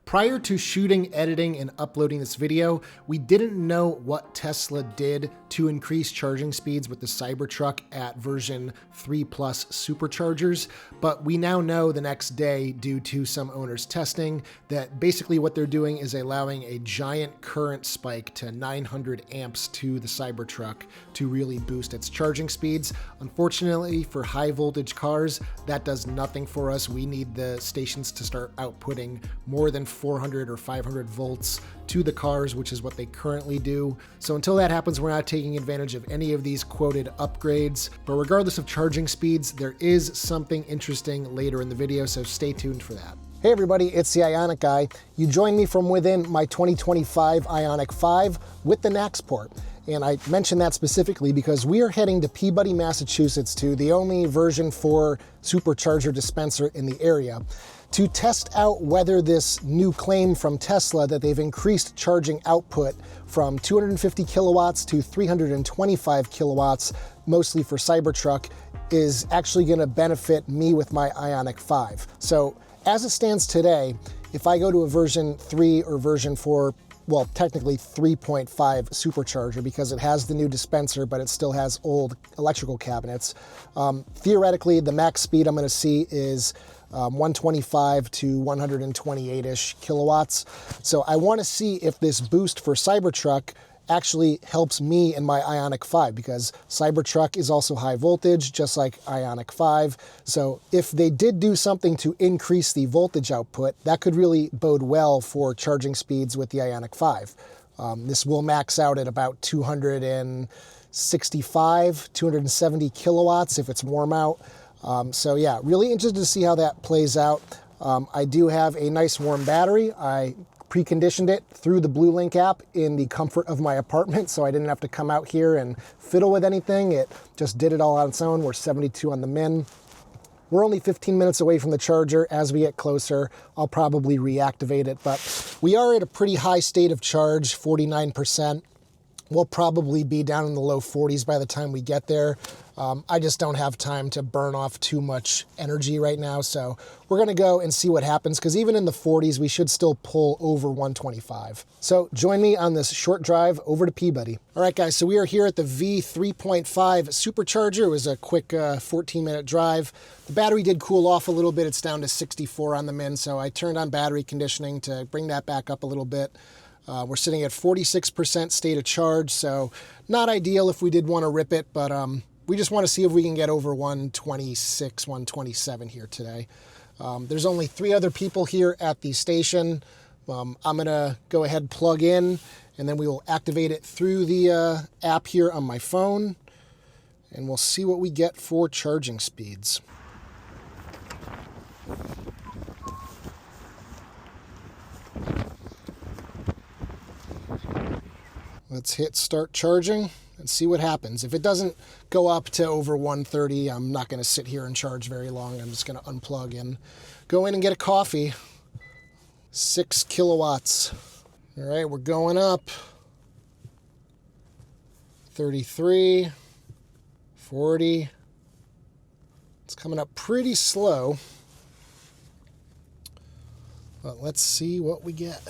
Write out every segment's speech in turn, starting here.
Prior to shooting, editing, and uploading this video, we didn't know what Tesla did to increase charging speeds with the Cybertruck at version 3 plus Superchargers, but we now know the next day, due to some owners testing, that basically what they're doing is allowing a giant current spike to 900 amps to the Cybertruck to really boost its charging speeds. Unfortunately, for high voltage cars, that does nothing for us. We need the stations to start outputting more than 400 or 500 volts to the cars, which is what they currently do. So until that happens, we're not taking advantage of any of these quoted upgrades. But regardless of charging speeds, there is something interesting later in the video, so stay tuned for that. Hey everybody, it's the Ioniq guy. You joined me from within my 2025 Ioniq 5 with the NACS port. And I mentioned that specifically because we are heading to Peabody, Massachusetts, to the only version 4 supercharger dispenser in the area, to test out whether this new claim from Tesla that they've increased charging output from 250 kilowatts to 325 kilowatts, mostly for Cybertruck, is actually going to benefit me with my Ioniq 5. So as it stands today, if I go to a version 3 or version 4, well, technically 3.5 supercharger, because it has the new dispenser, but it still has old electrical cabinets. Theoretically, the max speed I'm going to see is 125 to 128-ish kilowatts. So I want to see if this boost for Cybertruck actually helps me in my Ioniq 5, because Cybertruck is also high voltage, just like Ioniq 5. So if they did do something to increase the voltage output, that could really bode well for charging speeds with the Ioniq 5. This will max out at about 265, 270 kilowatts if it's warm out. So yeah, really interested to see how that plays out. I do have a nice warm battery. I preconditioned it through the BlueLink app in the comfort of my apartment, so I didn't have to come out here and fiddle with anything. It just did it all on its own. We're 72 on the min. We're only 15 minutes away from the charger. As we get closer, I'll probably reactivate it, but we are at a pretty high state of charge, 49%. We'll probably be down in the low 40s by the time we get there. I just don't have time to burn off too much energy right now, so we're gonna go and see what happens, because even in the 40s, we should still pull over 125. So join me on this short drive over to Peabody. All right, guys, so we are here at the V3.5 Supercharger. It was a quick 14-minute drive. The battery did cool off a little bit. It's down to 64 on the min, so I turned on battery conditioning to bring that back up a little bit. We're sitting at 46% state of charge, so not ideal if we did want to rip it, but we just want to see if we can get over 126, 127 here today. There's only 3 other people here at the station. I'm going to go ahead and plug in, and then we will activate it through the app here on my phone, and we'll see what we get for charging speeds. Let's hit start charging and see what happens. If it doesn't go up to over 130, I'm not going to sit here and charge very long. I'm just going to unplug and go in and get a coffee. 6 kilowatts. All right, we're going up. 33, 40. It's coming up pretty slow. But let's see what we get.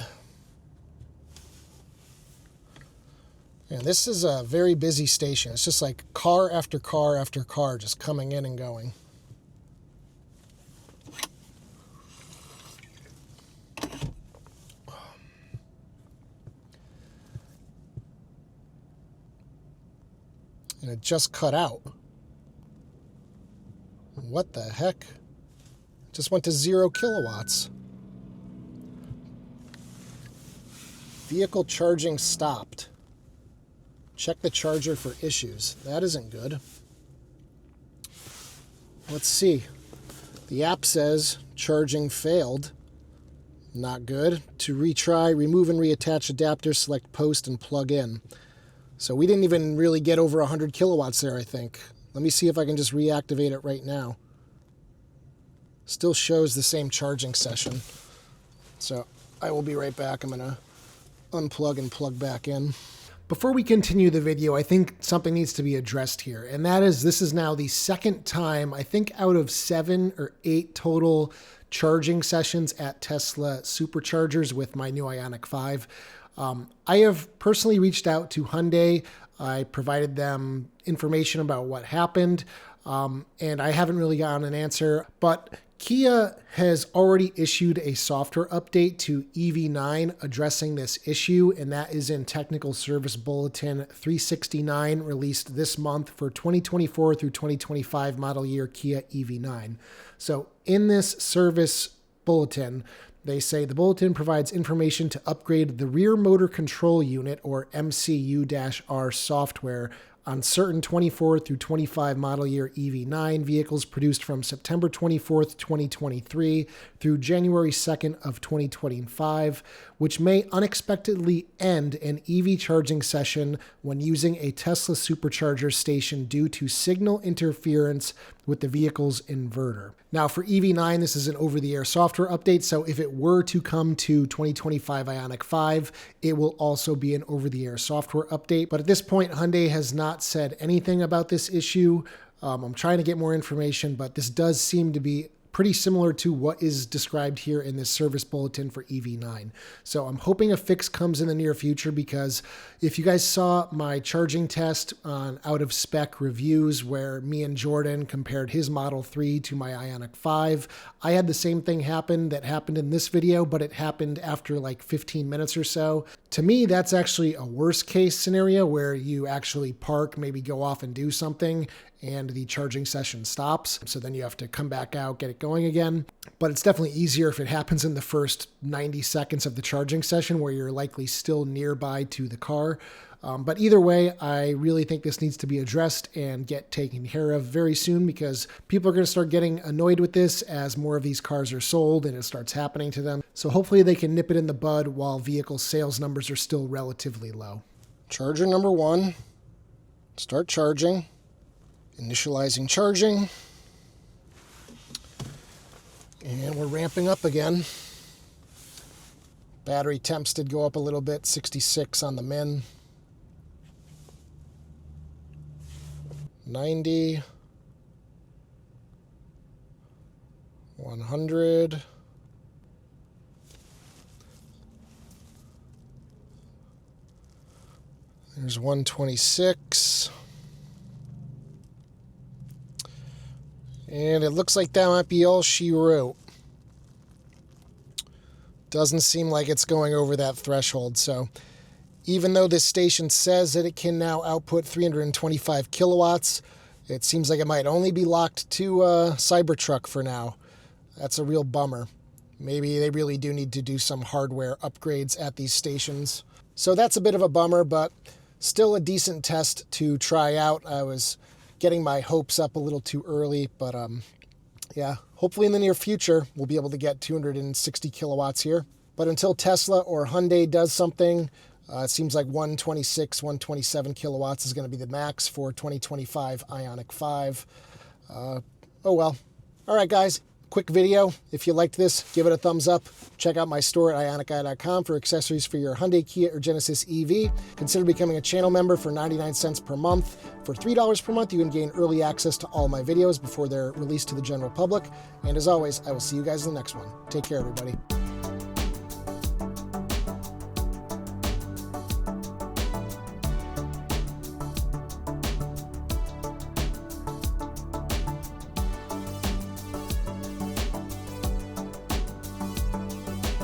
Yeah, this is a very busy station. It's just like car after car after car just coming in and going. And it just cut out. What the heck? It just went to 0 kilowatts. Vehicle charging stopped. Check the charger for issues. That isn't good. Let's see. The app says charging failed. Not good. To retry, remove and reattach adapter, select post and plug in. So we didn't even really get over 100 kilowatts there, I think. Let me see if I can just reactivate it right now. Still shows the same charging session. So I will be right back. I'm going to unplug and plug back in. Before we continue the video, I think something needs to be addressed here, and that is this is now the second time, I think out of 7 or 8 total charging sessions at Tesla Superchargers with my new Ioniq 5. I have personally reached out to Hyundai. I provided them information about what happened, and I haven't really gotten an answer, but Kia has already issued a software update to EV9 addressing this issue, and that is in Technical Service Bulletin 369, released this month for 2024 through 2025 model year Kia EV9. So in this service bulletin, they say the bulletin provides information to upgrade the rear motor control unit, or MCU-R software, on certain 24 through 25 model year EV9 vehicles produced from September 24th, 2023 through January 2nd of 2025, which may unexpectedly end an EV charging session when using a Tesla Supercharger station due to signal interference with the vehicle's inverter. Now for EV9, this is an over-the-air software update, so if it were to come to 2025 Ioniq 5, it will also be an over-the-air software update. But at this point, Hyundai has not said anything about this issue. I'm trying to get more information, but this does seem to be pretty similar to what is described here in this service bulletin for EV9. So I'm hoping a fix comes in the near future, because if you guys saw my charging test on out of spec reviews where me and Jordan compared his Model 3 to my Ioniq 5, I had the same thing happen that happened in this video, but it happened after like 15 minutes or so. To me, that's actually a worst case scenario where you actually park, maybe go off and do something, and the charging session stops. So then you have to come back out, get it going again. But it's definitely easier if it happens in the first 90 seconds of the charging session where you're likely still nearby to the car. But either way, I really think this needs to be addressed and get taken care of very soon, because people are going to start getting annoyed with this as more of these cars are sold and it starts happening to them. So hopefully they can nip it in the bud while vehicle sales numbers are still relatively low. Charger number 1, start charging. Initializing charging, and we're ramping up again. Battery temps did go up a little bit, 66 on the min, 90, 100, there's 126. And it looks like that might be all she wrote. Doesn't seem like it's going over that threshold. So even though this station says that it can now output 325 kilowatts, it seems like it might only be locked to Cybertruck for now. That's a real bummer. Maybe they really do need to do some hardware upgrades at these stations. So that's a bit of a bummer, but still a decent test to try out. I was getting my hopes up a little too early, but yeah, hopefully in the near future, we'll be able to get 260 kilowatts here. But until Tesla or Hyundai does something, it seems like 126, 127 kilowatts is going to be the max for 2025 Ioniq 5. Oh well. All right, guys. Quick video. If you liked this, give it a thumbs up. Check out my store at ioniqi.com for accessories for your Hyundai, Kia, or Genesis EV. Consider becoming a channel member for 99 cents per month. For $3 per month, you can gain early access to all my videos before they're released to the general public. And as always, I will see you guys in the next one. Take care, everybody.